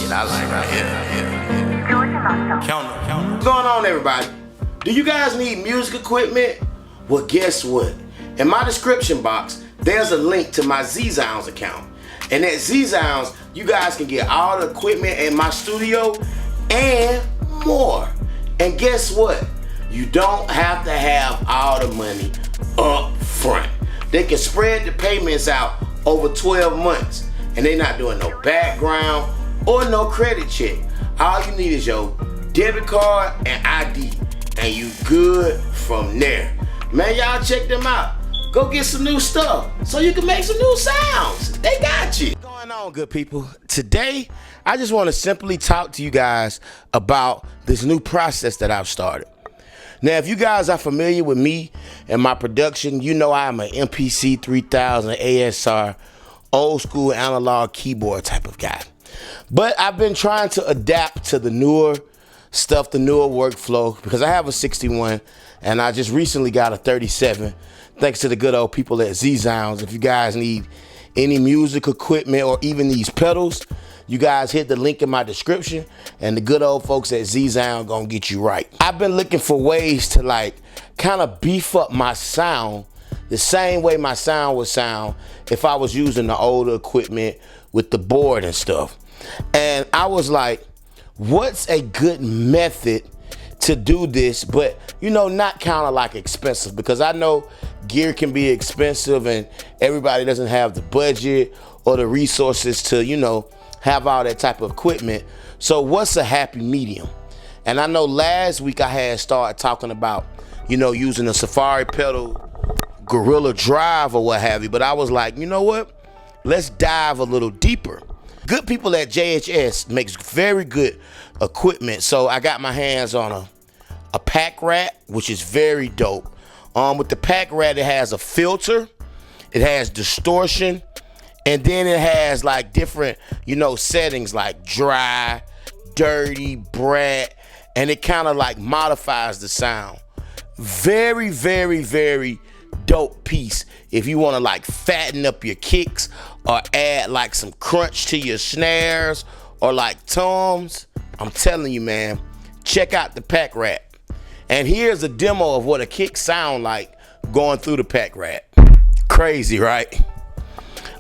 shit I like right here. Count. What's going on, everybody? Do you guys need music equipment? Well, guess what? In my description box, there's a link to my Z-Sounds account. And at Z-Sounds, you guys can get all the equipment in my studio and more. And guess what? You don't have to have all the money up front. They can spread the payments out over 12 months. And they're not doing no background or no credit check. All you need is your debit card and ID. And you good from there. Man, y'all check them out. Go get some new stuff so you can make some new sounds. They got you. What's going on, good people? Today, I just want to simply talk to you guys about this new process that I've started. Now, if you guys are familiar with me and my production, you know I'm an MPC 3000 ASR, old school analog keyboard type of guy. But I've been trying to adapt to the newer stuff, the newer workflow, because I have a 61 and I just recently got a 37. Thanks to the good old people at Z-Sounds. If you guys need any music equipment or even these pedals, you guys hit the link in my description and the good old folks at Z-Sound gonna get you right. I've been looking for ways to like kind of beef up my sound the same way my sound would sound if I was using the older equipment with the board and stuff. And I was like, what's a good method to do this, but you know, not kind of like expensive, because I know gear can be expensive and everybody doesn't have the budget or the resources to, you know, have all that type of equipment. So what's a happy medium? And I know last week I had started talking about, you know, using a Safari pedal, Gorilla Drive or what have you, but I was like, you know what? Let's dive a little deeper. Good people at JHS makes very good equipment. So I got my hands on a pack rat, which is very dope. With the pack rat, it has a filter, it has distortion, and then it has like different, you know, settings like dry, dirty, brat, and it kind of like modifies the sound. Very, very, very dope piece if you want to like fatten up your kicks or add like some crunch to your snares or like toms. I'm telling you, man, check out the pack rat. And here's a demo of what a kick sound like going through the pack rat. Crazy, right?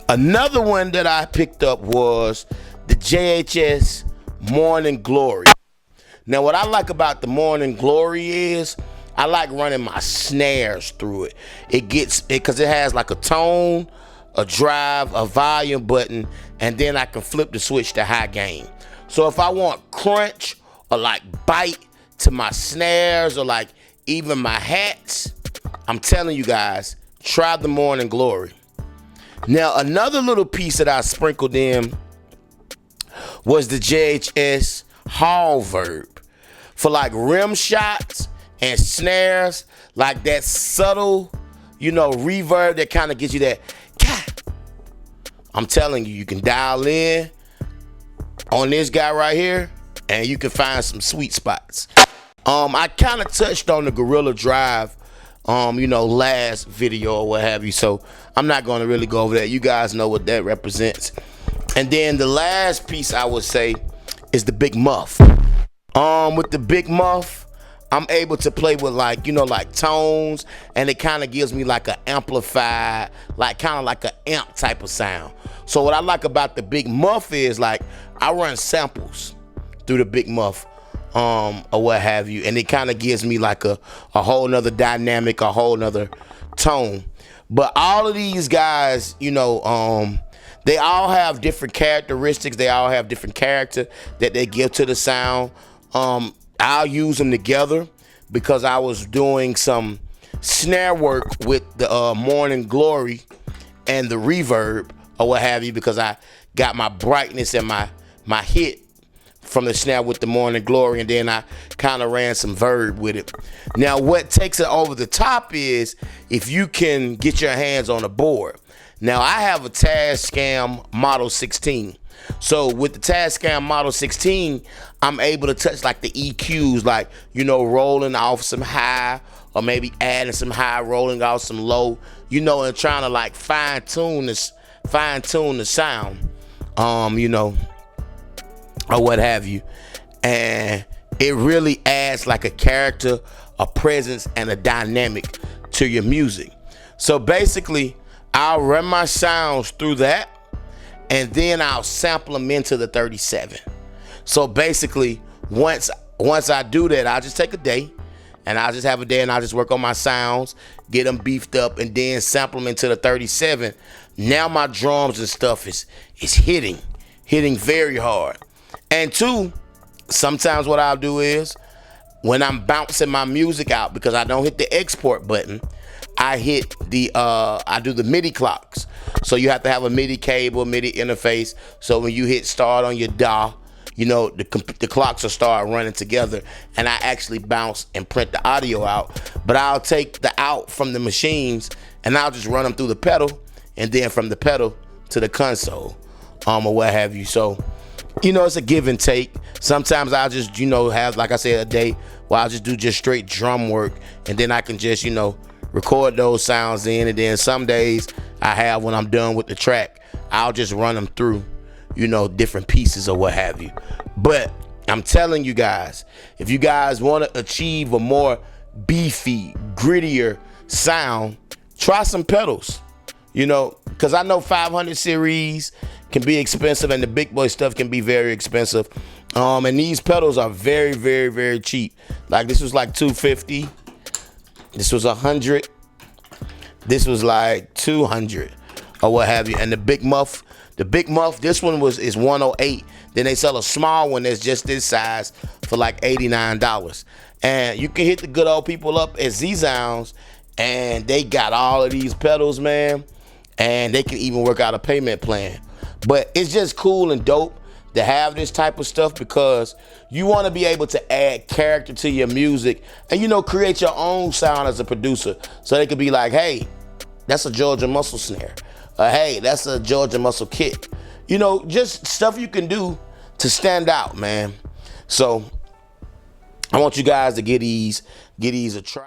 Another one that I picked up was the JHS Morning Glory. Now, what I like about the Morning Glory is I like running my snares through it. Because it has like a tone, a drive, a volume button, and then I can flip the switch to high gain. So if I want crunch or like bite to my snares or like even my hats, I'm telling you guys, try the Morning Glory. Now, another little piece that I sprinkled in was the JHS Hall Verb for like rim shots and snares, like that subtle, you know, reverb that kind of gives you that. I'm telling you, you can dial in on this guy right here and you can find some sweet spots. I kind of touched on the Gorilla Drive, you know, last video or what have you, so I'm not going to really go over that. You guys know what that represents. And then the last piece I would say is the Big Muff. With the Big Muff, I'm able to play with like, you know, like tones, and it kind of gives me like an amplified, like kind of like an amp type of sound. So what I like about the Big Muff is like I run samples through the Big Muff, or what have you, and it kind of gives me like a whole nother dynamic, a whole nother tone. But all of these guys, you know, they all have different characteristics. They all have different character that they give to the sound. I'll use them together because I was doing some snare work with the Morning Glory and the reverb or what have you, because I got my brightness and my hit from the snare with the Morning Glory, and then I kind of ran some verb with it. Now, what takes it over the top is if you can get your hands on a board. Now, I have a Tascam Model 16. So with the Tascam Model 16, I'm able to touch like the EQs, like, you know, rolling off some high or maybe adding some high, rolling off some low, you know, and trying to like fine tune the sound. You know, or what have you. And it really adds like a character, a presence, and a dynamic to your music. So basically, I'll run my sounds through that, and then I'll sample them into the 37. So basically, once I do that, I'll just take a day, and I'll just have a day, and I'll just work on my sounds, get them beefed up, and then sample them into the 37. Now my drums and stuff is hitting very hard. And two, sometimes what I'll do is, when I'm bouncing my music out, because I don't hit the export button, I do the MIDI clocks. So you have to have a MIDI cable, MIDI interface. So when you hit start on your DAW, you know, the clocks will start running together, and I actually bounce and print the audio out. But I'll take the out from the machines, and I'll just run them through the pedal, and then from the pedal to the console, or what have you. So, you know, it's a give and take. Sometimes I'll just, you know, have, like I said, a day where I'll just do just straight drum work, and then I can just, you know, record those sounds in. And then some days I have, when I'm done with the track, I'll just run them through, you know, different pieces or what have you. But I'm telling you guys, if you guys want to achieve a more beefy, grittier sound, try some pedals, you know, because I know 500 series can be expensive, and the big boy stuff can be very expensive. And these pedals are very, very, very cheap. Like, this was like $250. This was $100. This was like $200 or what have you. And the big muff, this one is $108. Then they sell a small one that's just this size for like $89. And you can hit the good old people up at Z-Sounds, and they got all of these pedals, man. And they can even work out a payment plan. But it's just cool and dope to have this type of stuff, because you want to be able to add character to your music and, you know, create your own sound as a producer. So they could be like, hey, that's a Georgia muscle snare. Hey, that's a Georgia muscle kick. You know, just stuff you can do to stand out, man. So I want you guys to give these a try.